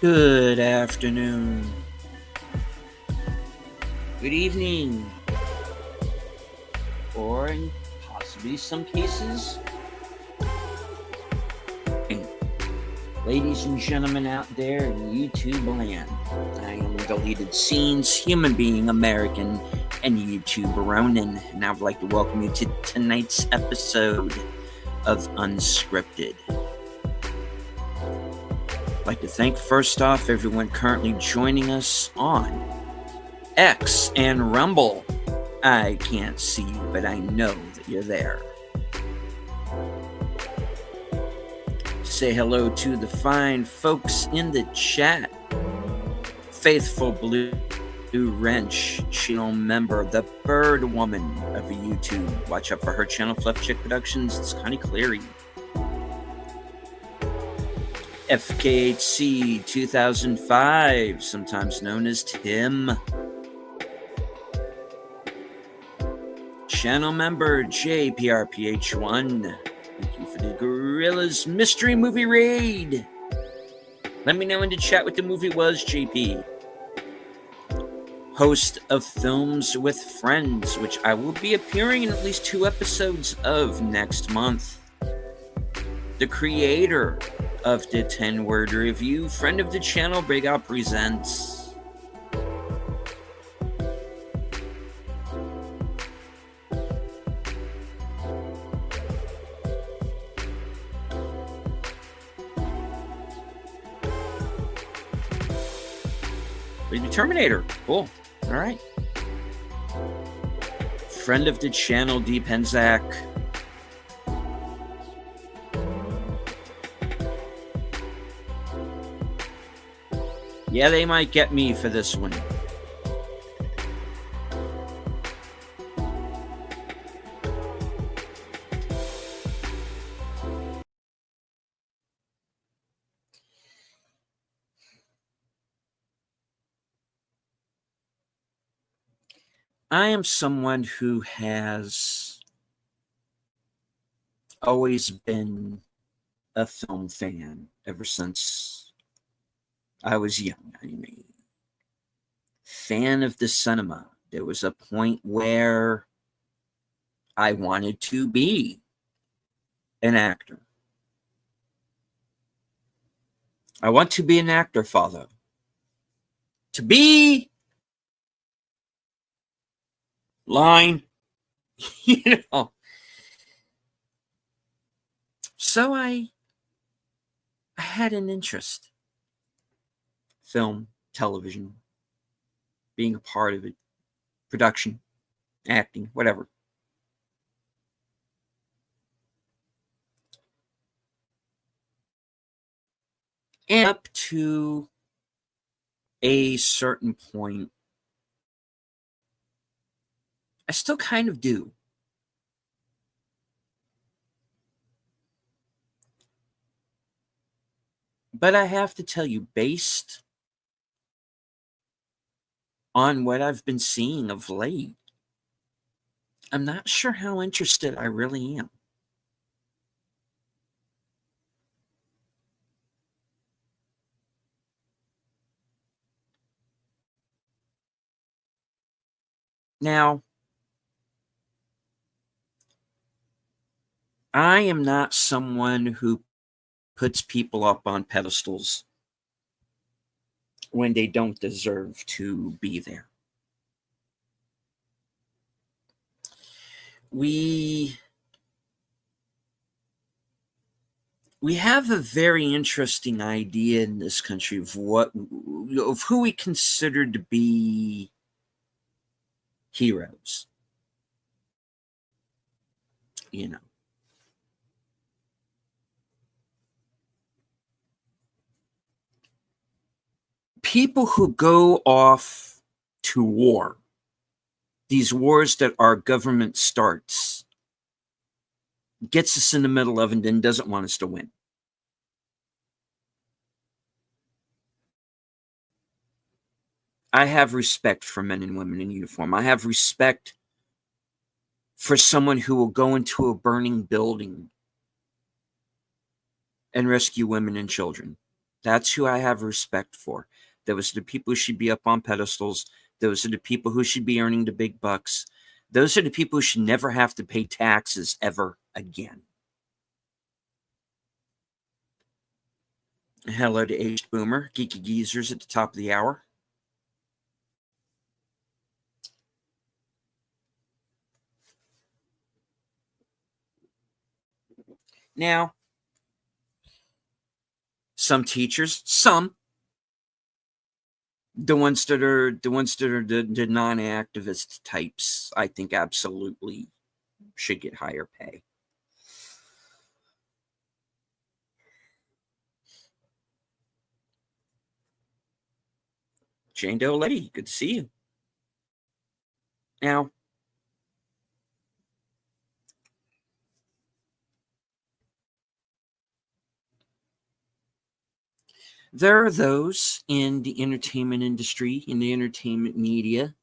Good afternoon. Good evening. Or in possibly some cases, ladies and gentlemen out there in YouTube land, I am Deleted Scenes, human being, American, and YouTube Ronin, and I would like to welcome you to tonight's episode of Unscripted. I'd like to thank first off everyone currently joining us on X and Rumble. I can't see you, but I know that you're there. Say hello to the fine folks in the chat. Faithful Blue Wrench, channel member, the Bird Woman of YouTube. Watch out for her channel, Fluff Chick Productions. It's Connie Cleary. FKHC 2005, sometimes known as Tim. Channel member JPRPH1. Thank you for the Gorillas Mystery Movie Raid. Let me know in the chat what the movie was, JP. Host of Films with Friends, which I will be appearing in at least 2 episodes of next month. The creator of the 10-word review, friend of the channel, Big Al Presents. Baby Terminator, cool, all right. Friend of the channel, D. Penzak. Yeah, they might get me for this one. I am someone who has always been a film fan ever since I was young. I mean, fan of the cinema. There was a point where I wanted to be an actor. I want to be an actor, father. To be line, you know. So I had an interest. Film, television, being a part of it, production, acting, whatever. And up to a certain point, I still kind of do. But I have to tell you, based on what I've been seeing of late, I'm not sure how interested I really am. Now, I am not someone who puts people up on pedestals when they don't deserve to be there. We have a very interesting idea in this country of who we consider to be heroes. You know. People who go off to war, these wars that our government starts, gets us in the middle of and then doesn't want us to win. I have respect for men and women in uniform. I have respect for someone who will go into a burning building and rescue women and children. That's who I have respect for. Those are the people who should be up on pedestals. Those are the people who should be earning the big bucks. Those are the people who should never have to pay taxes ever again. Hello to Aged Boomer, Geeky Geezers at the top of the hour. Now, some teachers, the ones that are the non-activist types, I think absolutely should get higher pay. Jane Doe Lady, good to see you. Now, there are those in the entertainment industry, in the entertainment media,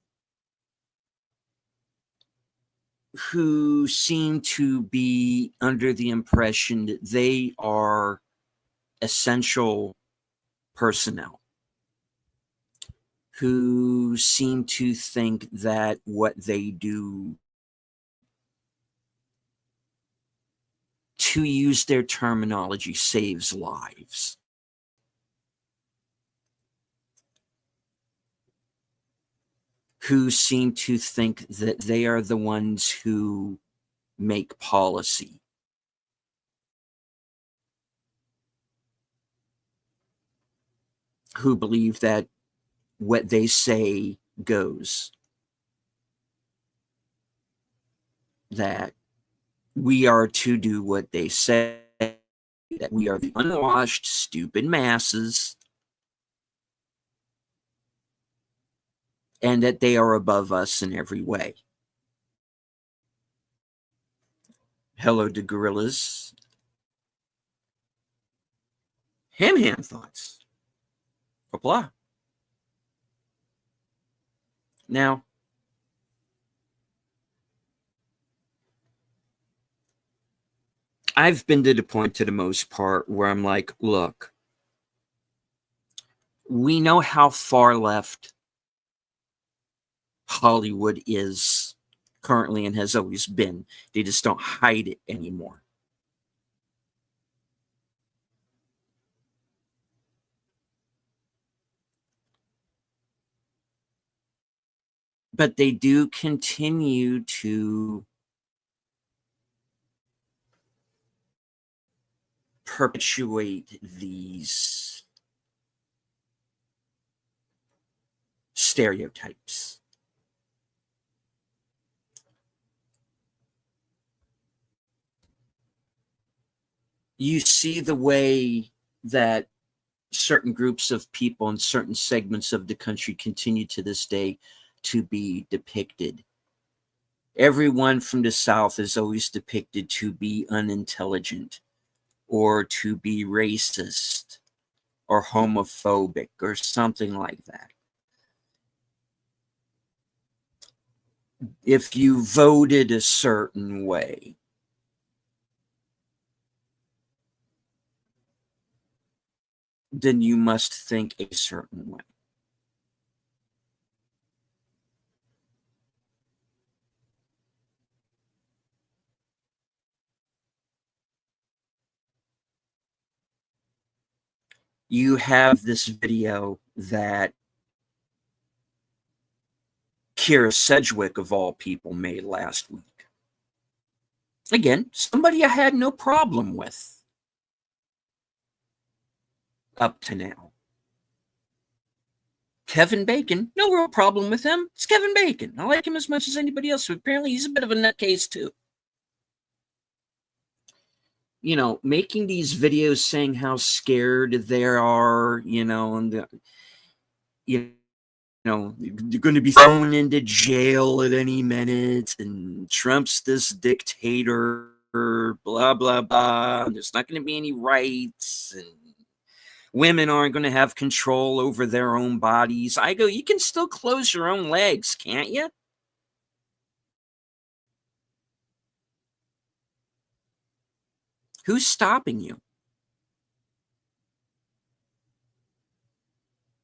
who seem to be under the impression that they are essential personnel, who seem to think that what they do, to use their terminology, saves lives. Who seem to think that they are the ones who make policy. Who believe that what they say goes. That we are to do what they say. That we are the unwashed, stupid masses. And that they are above us in every way. Hello to gorillas. Ham thoughts. Blah. Now, I've been to the point, to the most part, where I'm like, look, we know how far left Hollywood is currently and has always been. They just don't hide it anymore. But they do continue to perpetuate these stereotypes. You see the way that certain groups of people in certain segments of the country continue to this day to be depicted. Everyone from the South is always depicted to be unintelligent or to be racist or homophobic or something like that. If you voted a certain way, then you must think a certain way. You have this video that Kira Sedgwick, of all people, made last week. Again, somebody I had no problem with up to now. Kevin Bacon, no real problem with him. It's Kevin Bacon. I like him as much as anybody else, but apparently he's a bit of a nutcase too. You know, making these videos saying how scared they are, and you're going to be thrown into jail at any minute, and Trump's this dictator, blah, blah, blah. There's not going to be any rights, and women aren't going to have control over their own bodies. I go, you can still close your own legs, can't you? Who's stopping you?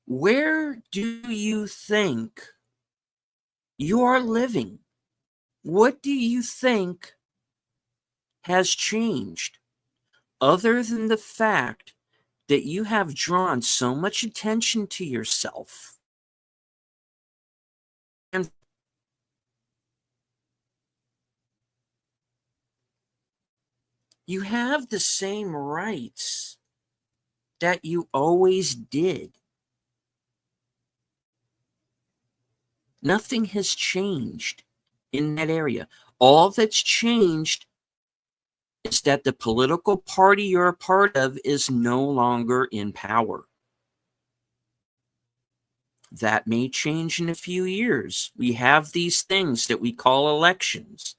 Where do you think you are living? What do you think has changed other than the fact that you have drawn so much attention to yourself? And you have the same rights that you always did. Nothing has changed in that area. All that's changed is that the political party you're a part of is no longer in power. That may change in a few years. We have these things that we call elections.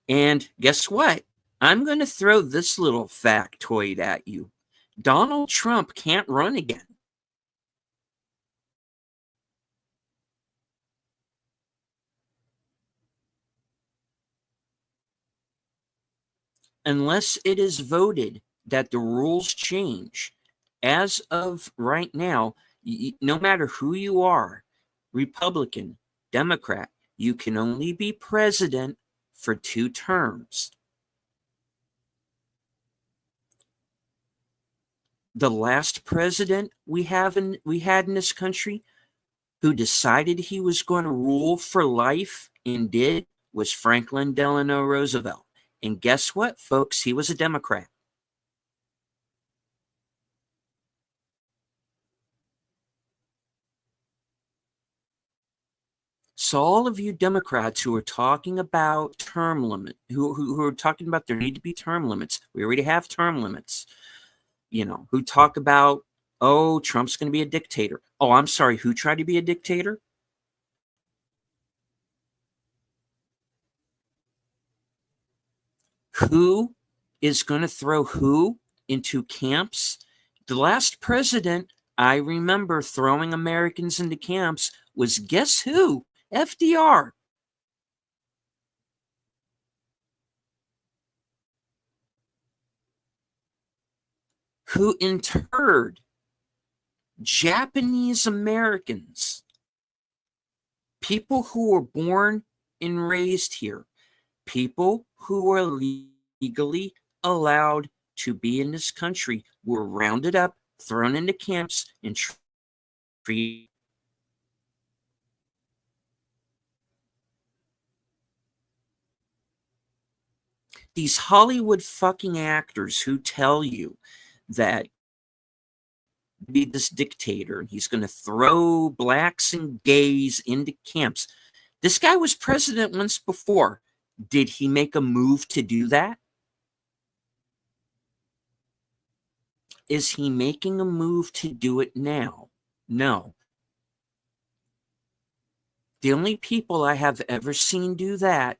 And guess what? I'm going to throw this little factoid at you. Donald Trump can't run again. Unless it is voted that the rules change. As of right now, no matter who you are, Republican, Democrat, you can only be president for 2 terms. The last president we had in this country who decided he was going to rule for life and did was Franklin Delano Roosevelt. And guess what, folks? He was a Democrat. So all of you Democrats who are talking about term limit, who are talking about there need to be term limits, we already have term limits, who talk about, oh, Trump's going to be a dictator. Oh, I'm sorry, who tried to be a dictator? Who is going to throw who into camps? The last president I remember throwing Americans into camps was, guess who? FDR. Who interred Japanese Americans, people who were born and raised here, people who were legally allowed to be in this country, were rounded up, thrown into camps, and treated. These Hollywood fucking actors who tell you that be this dictator and he's going to throw blacks and gays into camps. This guy was president once before. Did he make a move to do that? Is he making a move to do it now? No. The only people I have ever seen do that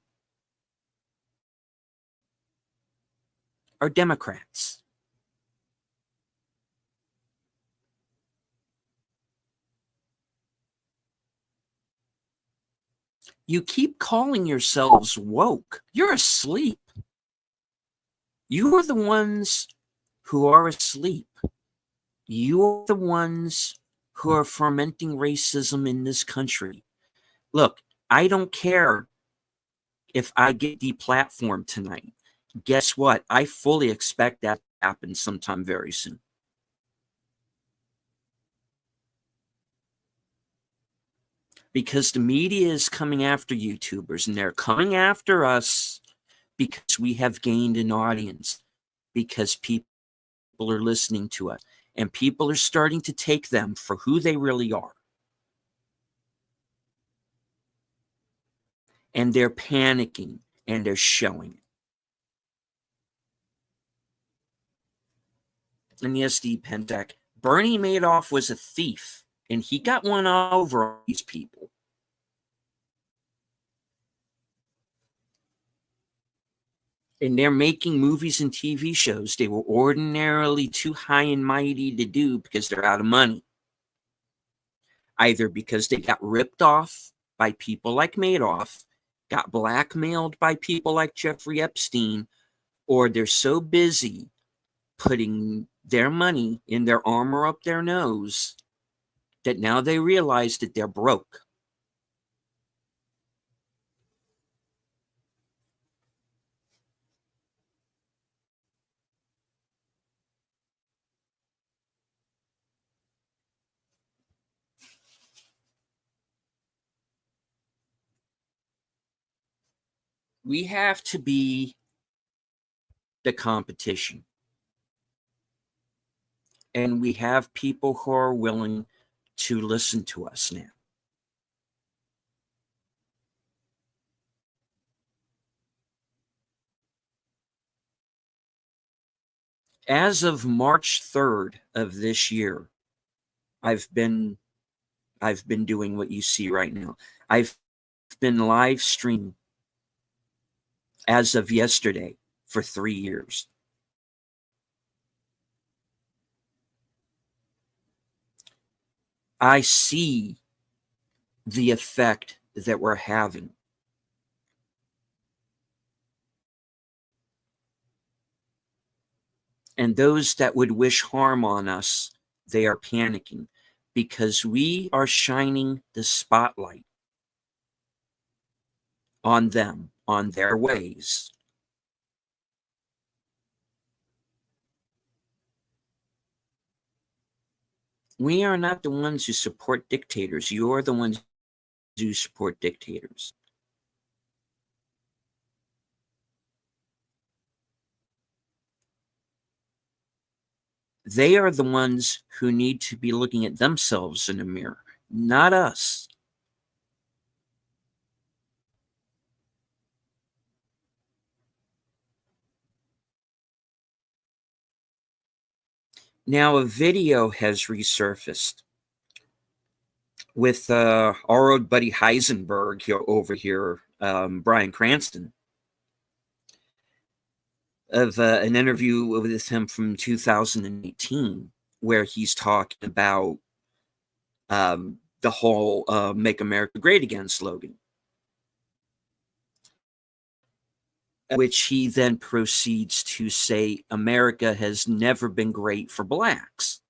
are Democrats. You keep calling yourselves woke. You're asleep. You are the ones who are asleep. You are the ones who are fomenting racism in this country. Look, I don't care if I get deplatformed tonight. Guess what? I fully expect that to happen sometime very soon. Because the media is coming after YouTubers, and they're coming after us because we have gained an audience, because people are listening to us, and people are starting to take them for who they really are. And they're panicking, and they're showing it. And yes, the Pentak, Bernie Madoff was a thief, and he got one over these people. And they're making movies and TV shows they were ordinarily too high and mighty to do because they're out of money. Either because they got ripped off by people like Madoff, got blackmailed by people like Jeffrey Epstein, or they're so busy putting their money in their armor up their nose, that now they realize that they're broke. We have to be the competition. And we have people who are willing to listen to us now. As of March 3rd of this year, I've been doing what you see right now. I've been live streaming as of yesterday for 3 years. I see the effect that we're having. And those that would wish harm on us, they are panicking because we are shining the spotlight on them, on their ways. We are not the ones who support dictators. You're the ones who support dictators. They are the ones who need to be looking at themselves in a mirror, not us. Now, a video has resurfaced with our old buddy Heisenberg over here, Bryan Cranston, of an interview with him from 2018, where he's talking about the whole Make America Great Again slogan, which he then proceeds to say America has never been great for blacks.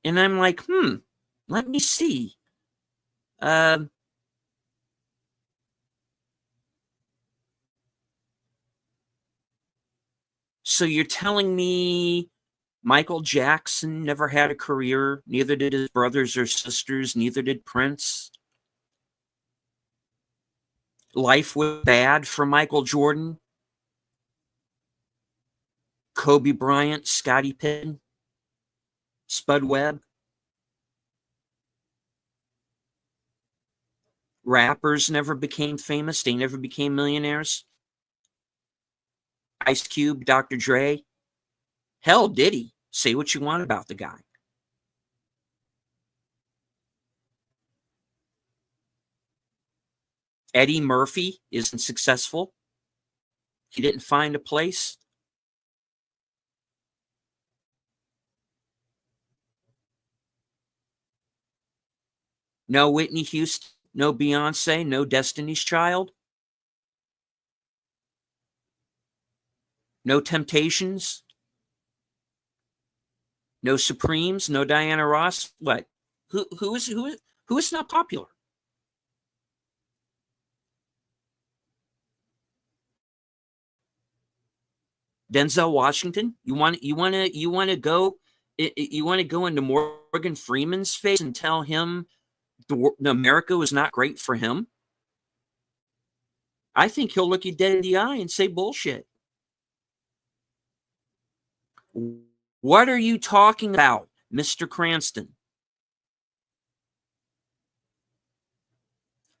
And I'm like, let me see. So you're telling me Michael Jackson never had a career, neither did his brothers or sisters, neither did Prince. Life was bad for Michael Jordan, Kobe Bryant, Scottie Pippen, Spud Webb. Rappers never became famous. They never became millionaires. Ice Cube, Dr. Dre. Hell, Diddy. Say what you want about the guy. Eddie Murphy isn't successful. He didn't find a place. No Whitney Houston, no Beyonce, no Destiny's Child. No Temptations. No Supremes, no Diana Ross. What? Who is not popular? Denzel Washington. You want to go into Morgan Freeman's face and tell him America was not great for him? I think he'll look you dead in the eye and say bullshit. What are you talking about, Mr. Cranston?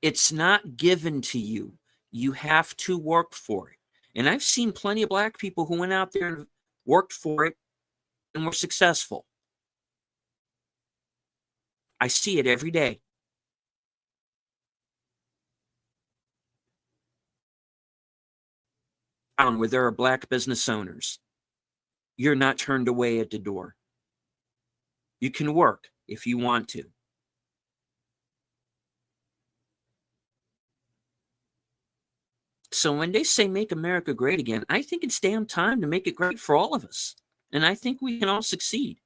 It's not given to you. You have to work for it. And I've seen plenty of black people who went out there and worked for it and were successful. I see it every day. Where there are black business owners, you're not turned away at the door. You can work if you want to. So when they say make America great again, I think it's damn time to make it great for all of us. And I think we can all succeed.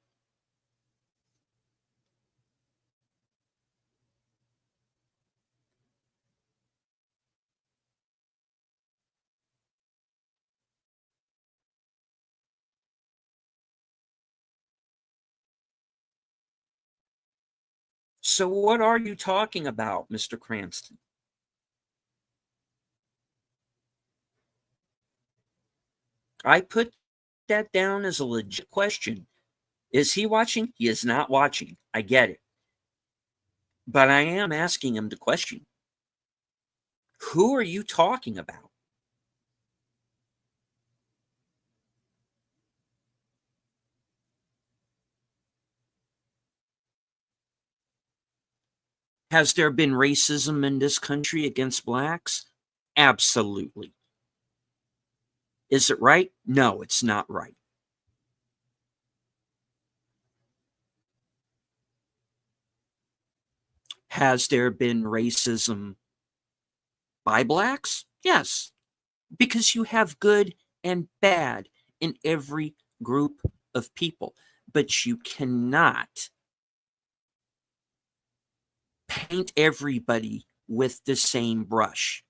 So what are you talking about, Mr. Cranston? I put that down as a legit question. Is he watching? He is not watching. I get it. But I am asking him the question. Who are you talking about? Has there been racism in this country against blacks? Absolutely. Is it right? No, it's not right. Has there been racism by blacks? Yes, because you have good and bad in every group of people, but you cannot paint everybody with the same brush.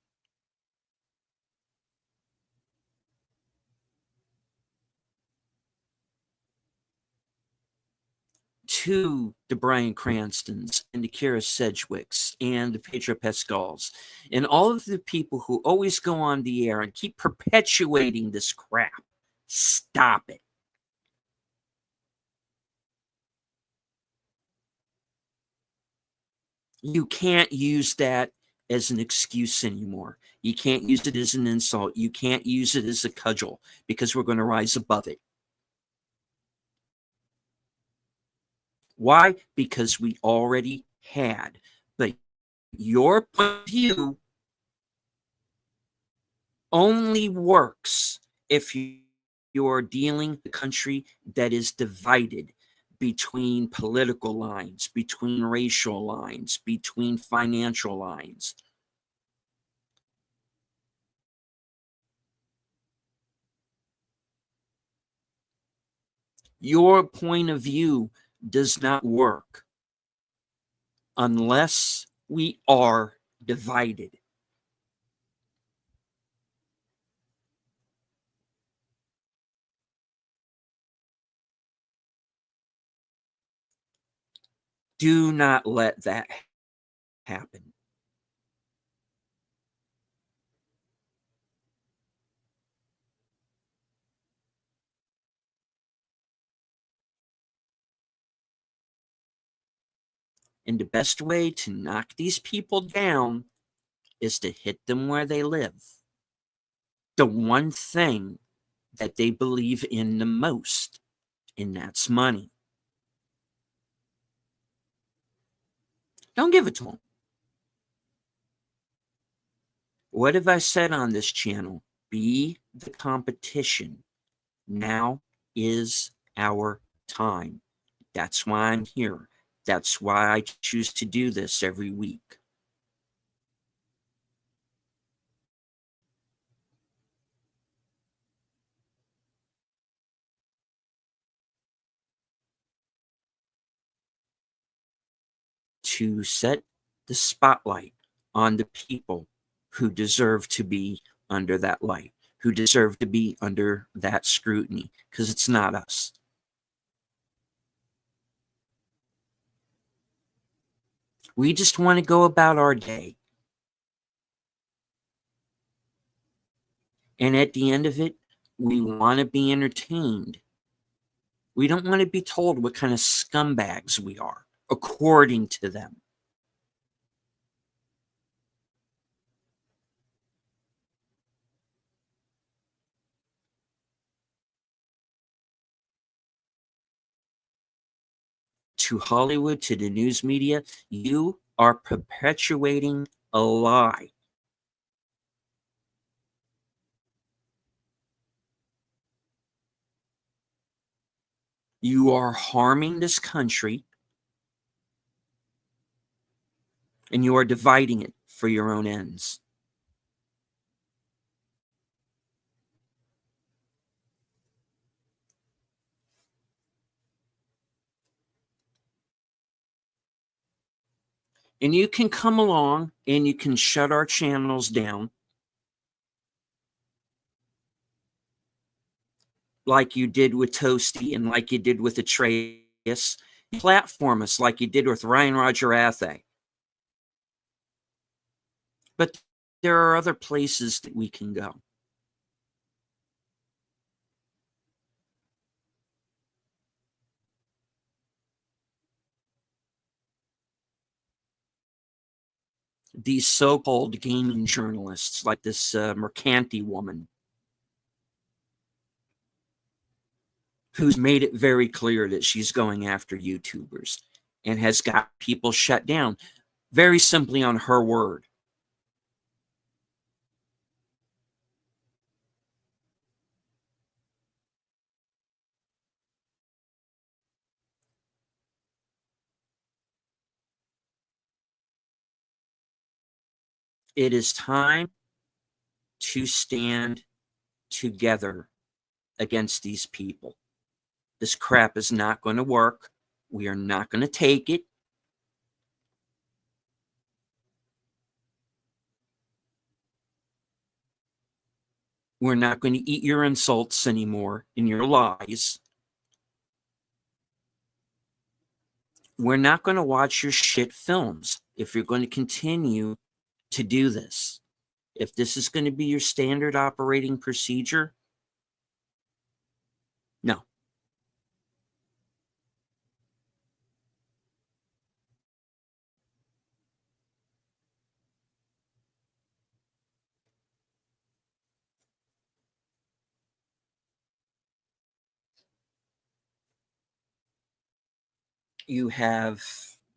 To the Bryan Cranstons and the Kira Sedgwicks and the Pedro Pascals and all of the people who always go on the air and keep perpetuating this crap. Stop it. You can't use that as an excuse anymore. You can't use it as an insult. You can't use it as a cudgel because we're going to rise above it. Why? Because we already had. But your point of view only works if you're dealing with a country that is divided between political lines, between racial lines, between financial lines. Your point of view does not work unless we are divided. Do not let that happen. And the best way to knock these people down is to hit them where they live. The one thing that they believe in the most, and that's money. Don't give it to them. What have I said on this channel? Be the competition. Now is our time. That's why I'm here. That's why I choose to do this every week. To set the spotlight on the people who deserve to be under that light, who deserve to be under that scrutiny, because it's not us. We just want to go about our day. And at the end of it, we want to be entertained. We don't want to be told what kind of scumbags we are, according to them. To Hollywood, to the news media, you are perpetuating a lie. You are harming this country and you are dividing it for your own ends. And you can come along and you can shut our channels down like you did with Toasty and like you did with Atreus. Platform us like you did with Ryan Roger Athe. But there are other places that we can go. These so-called gaming journalists, like this Mercanti woman, who's made it very clear that she's going after YouTubers and has got people shut down very simply on her word. It is time to stand together against these people. This crap is not going to work. We are not going to take it. We're not going to eat your insults anymore and your lies. We're not going to watch your shit films if you're going to continue to do this. If this is going to be your standard operating procedure, no. You have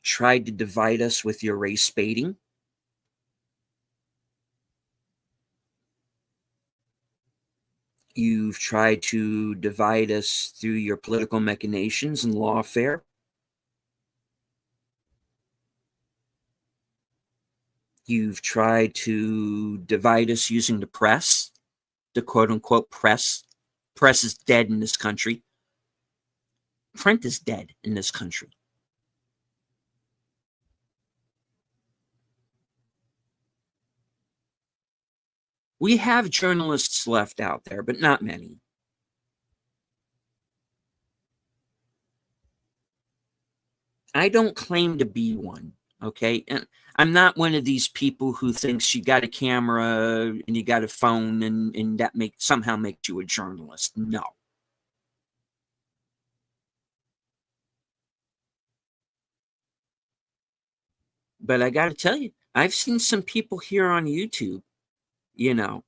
tried to divide us with your race baiting. You've tried to divide us through your political machinations and lawfare. You've tried to divide us using the press, the quote unquote press. Press is dead in this country. Print is dead in this country. We have journalists left out there, but not many. I don't claim to be one, okay? And I'm not one of these people who thinks you got a camera and you got a phone and that somehow makes you a journalist. No. But I got to tell you, I've seen some people here on YouTube, you know,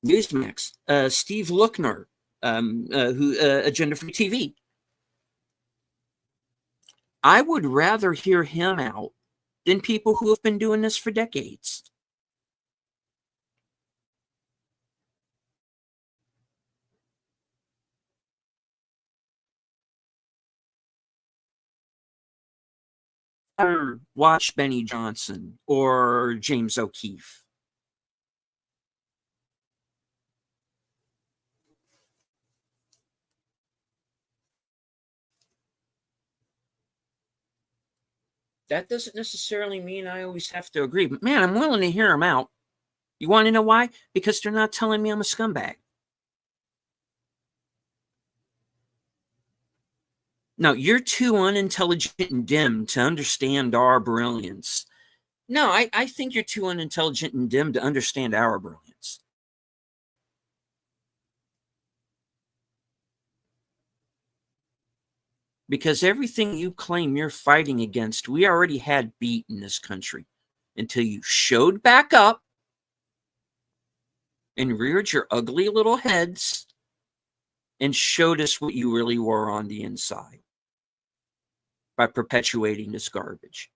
Newsmax, Steve Lookner, who Agenda Free TV. I would rather hear him out than people who have been doing this for decades. Or watch Benny Johnson or James O'Keefe. That doesn't necessarily mean I always have to agree, but man, I'm willing to hear them out. You want to know why? Because they're not telling me I'm a scumbag. No, you're too unintelligent and dim to understand our brilliance. No, I think you're too unintelligent and dim to understand our brilliance. Because everything you claim you're fighting against, we already had beat in this country until you showed back up and reared your ugly little heads and showed us what you really were on the inside by perpetuating this garbage.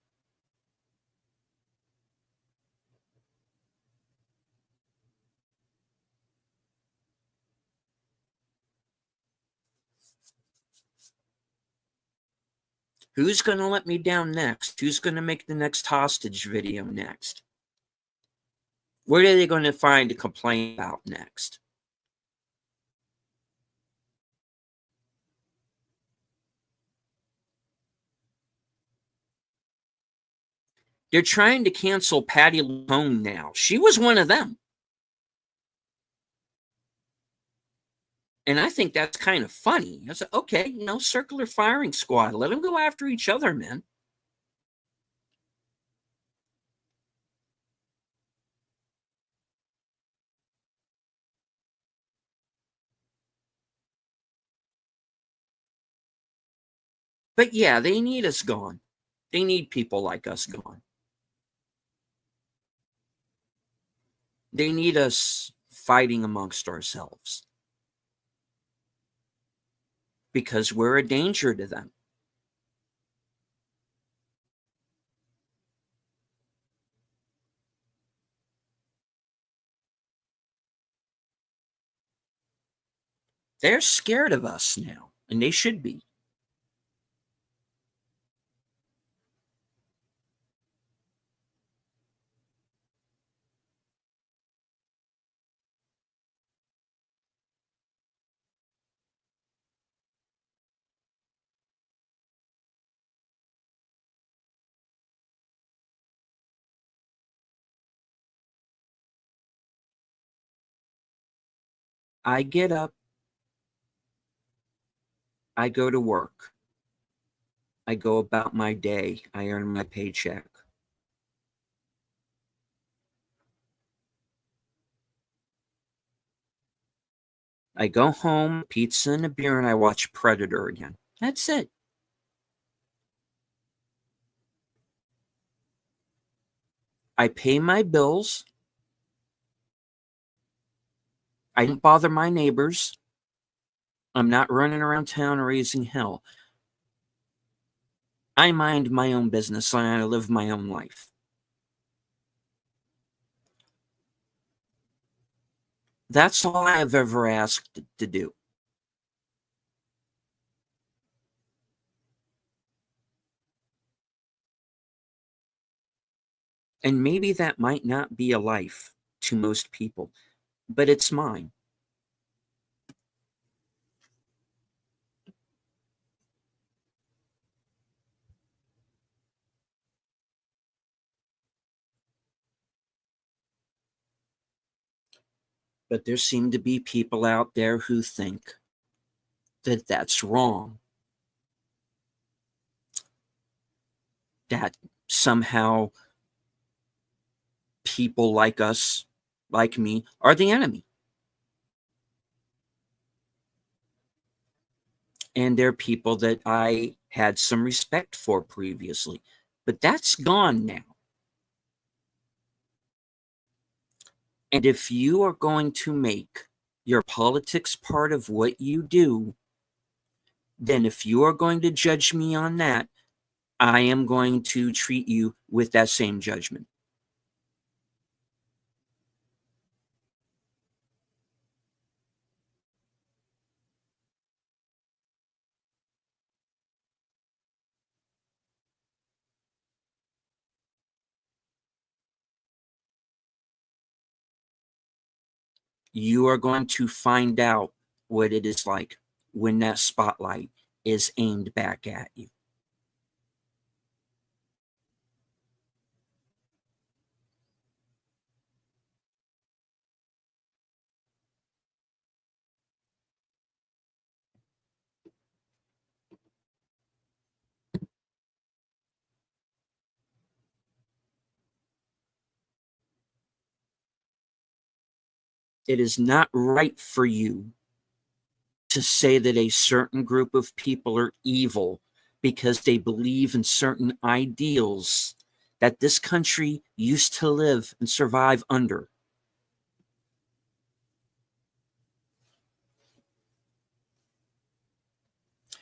Who's going to let me down next? Who's going to make the next hostage video next? What are they going to find to complain about next? They're trying to cancel Patty LuPone now. She was one of them. And I think that's kind of funny. I said, okay, circular firing squad. Let them go after each other, man. But yeah, they need us gone. They need people like us gone. They need us fighting amongst ourselves because we're a danger to them. They're scared of us now, and they should be. I get up, I go to work, I go about my day, I earn my paycheck. I go home, pizza and a beer, and I watch Predator again. That's it. I pay my bills. I don't bother my neighbors. I'm not running around town raising hell. I mind my own business and I live my own life. That's all I have ever asked to do. And maybe that might not be a life to most people, but it's mine. But there seem to be people out there who think that that's wrong, that somehow people like us, like me, are the enemy. And they're people that I had some respect for previously, but that's gone now. And if you are going to make your politics part of what you do, then if you are going to judge me on that, I am going to treat you with that same judgment. You are going to find out what it is like when that spotlight is aimed back at you. It is not right for you to say that a certain group of people are evil because they believe in certain ideals that this country used to live and survive under.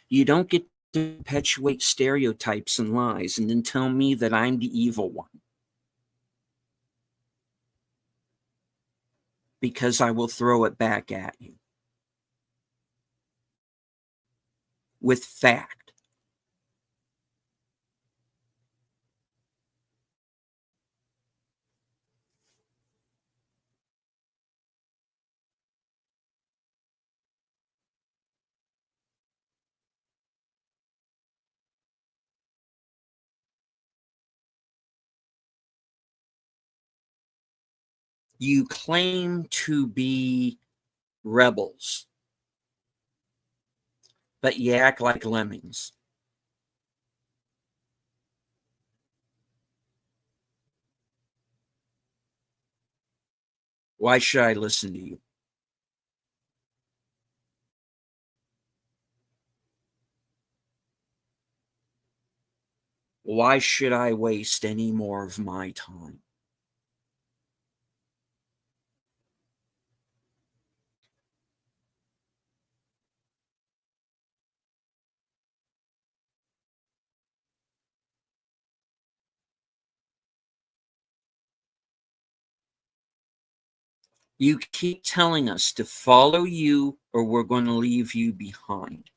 You don't get to perpetuate stereotypes and lies and then tell me that I'm the evil one, because I will throw it back at you with fact. You claim to be rebels, but you act like lemmings. Why should I listen to you? Why should I waste any more of my time? You keep telling us to follow you or we're going to leave you behind.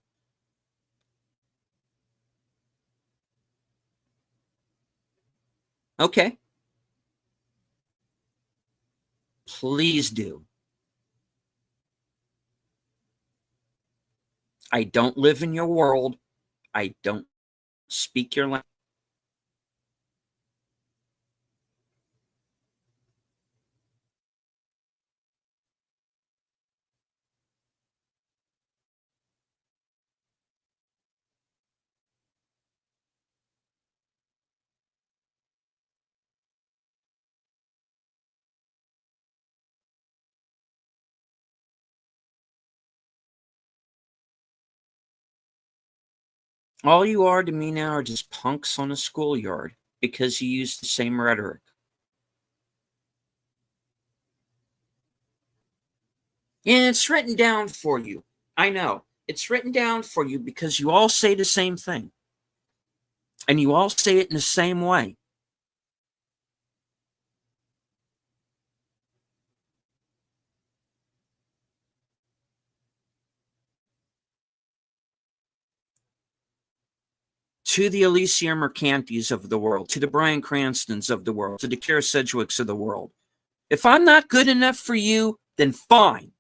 Okay. Please do. I don't live in your world. I don't speak your language. All you are to me now are just punks on a schoolyard because you use the same rhetoric. And it's written down for you. I know. It's written down for you because you all say the same thing. And you all say it in the same way. To the Alicia Mercantis of the world, to the Bryan Cranstons of the world, to the Kara Sedgwicks of the world. If I'm not good enough for you, then fine.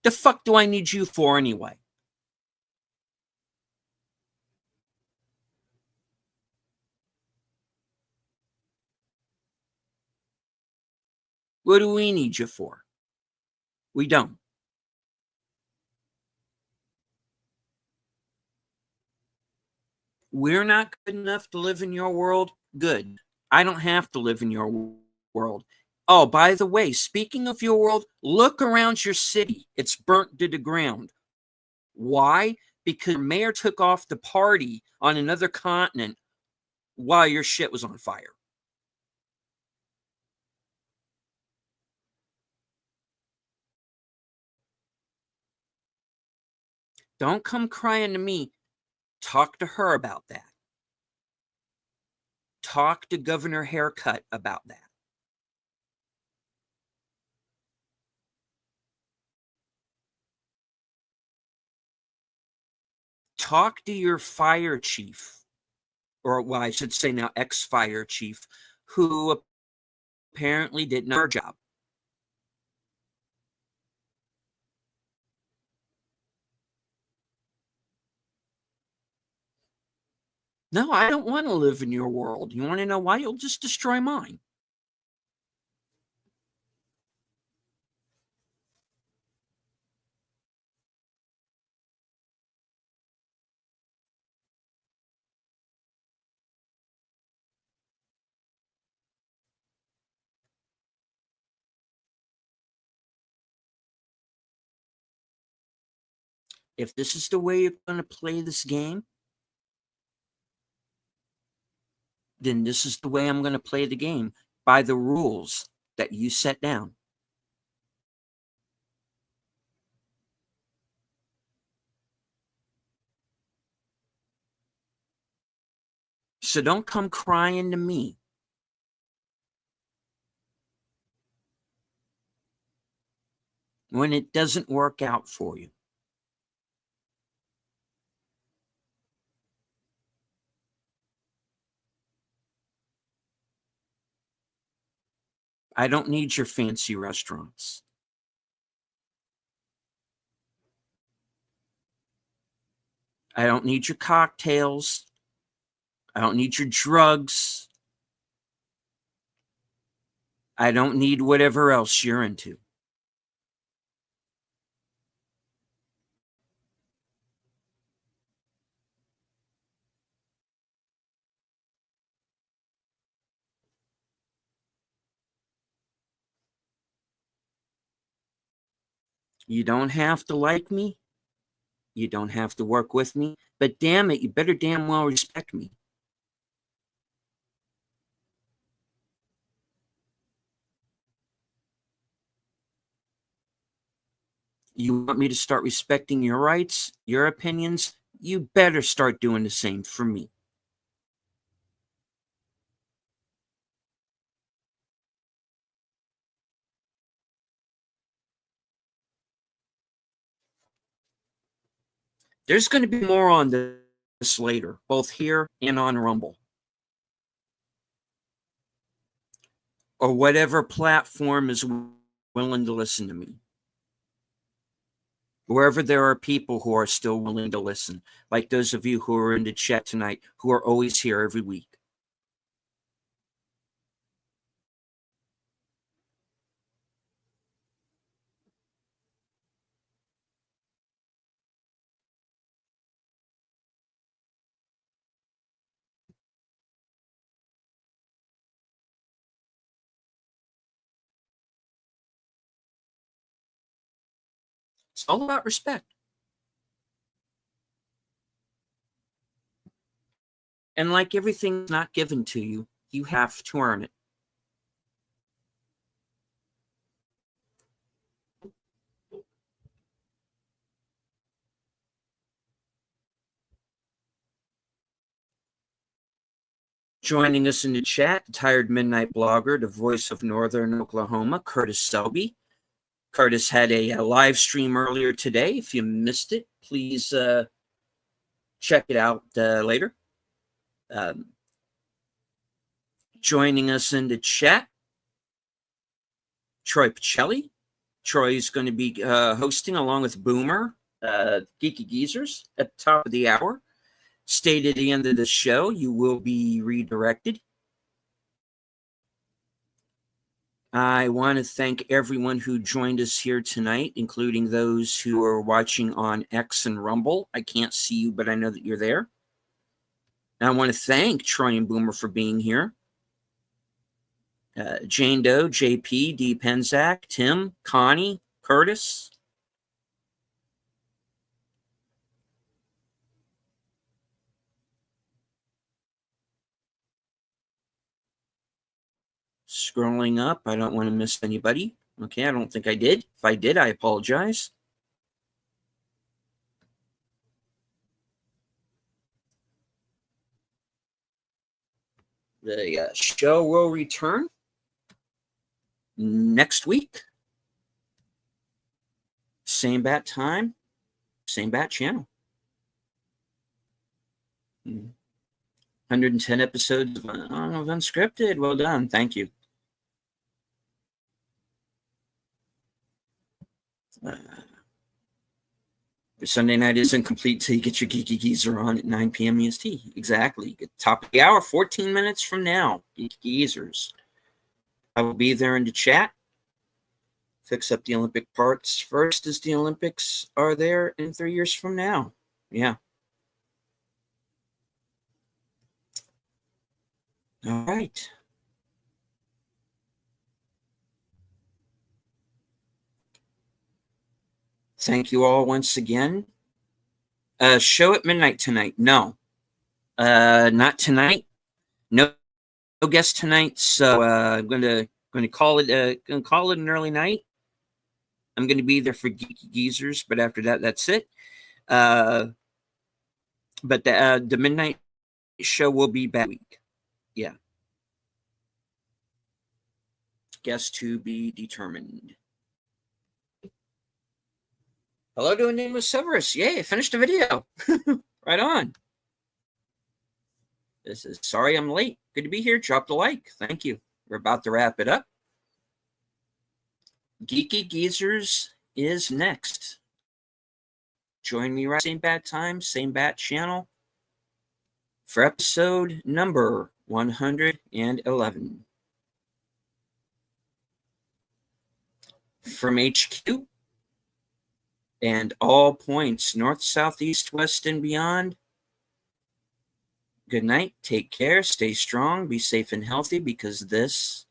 The fuck do I need you for anyway? What do we need you for? We don't. We're not good enough to live in your world. Good. I don't have to live in your world. Oh, by the way, speaking of your world, look around your city. It's burnt to the ground. Why? Because your mayor took off the party on another continent while your shit was on fire. Don't come crying to me. Talk to her about that. Talk to Governor Haircut about that. Talk to your fire chief, or well, I should say now ex-fire chief, who apparently didn't know her job. No, I don't want to live in your world. You want to know why? You'll just destroy mine. If this is the way you're going to play this game, then this is the way I'm going to play the game by the rules that you set down. So don't come crying to me. When it doesn't work out for you. I don't need your fancy restaurants. I don't need your cocktails. I don't need your drugs. I don't need whatever else you're into. You don't have to like me. You don't have to work with me. But damn it, you better damn well respect me. You want me to start respecting your rights, your opinions? You better start doing the same for me. There's going to be more on this later, both here and on Rumble, or whatever platform is willing to listen to me. Wherever there are people who are still willing to listen, like those of you who are in the chat tonight, who are always here every week. It's all about respect. And like everything's not given to you, you have to earn it. Joining us in the chat, Tired Midnight Blogger, the voice of Northern Oklahoma, Curtis Selby. Curtis had a live stream earlier today. If you missed it, please check it out later. Joining us in the chat, Troy Pacelli. Troy's going to be hosting along with Boomer, Geeky Geezers, at the top of the hour. Stayed at the end of the show. You will be redirected. I want to thank everyone who joined us here tonight, including those who are watching on X and Rumble. I can't see you, but I know that you're there. And I want to thank Troy and Boomer for being here. Jane Doe, JP, D. Penzak, Tim, Connie, Curtis. Scrolling up, I don't want to miss anybody. Okay, I don't think I did. If I did, I apologize. The show will return next week. Same bat time, same bat channel. 110 episodes of Unscripted. Well done. Thank you. Sunday night isn't complete till you get your Geeky Geezer on at 9 p.m. EST. Exactly. Top of the hour, 14 minutes from now. Geeky Geezers. I will be there in the chat. Fix up the Olympic parts first as the Olympics are there in 3 years from now. Yeah. All right. Thank you all once again. Show at midnight tonight. No. Not tonight. No guest tonight. So I'm gonna call it an early night. I'm gonna be there for Geeky Geezers, but after that, that's it. But the midnight show will be back week. Yeah. Guest to be determined. Hello to a nameless Severus. Yay, I finished the video. Right on. This is sorry I'm late. Good to be here. Drop the like. Thank you. We're about to wrap it up. Geeky Geezers is next. Join me right same bat time, same bat channel for episode number 111. from HQ and all points north, south, east, west, and beyond, good night. Take care. Stay strong. Be safe and healthy, because this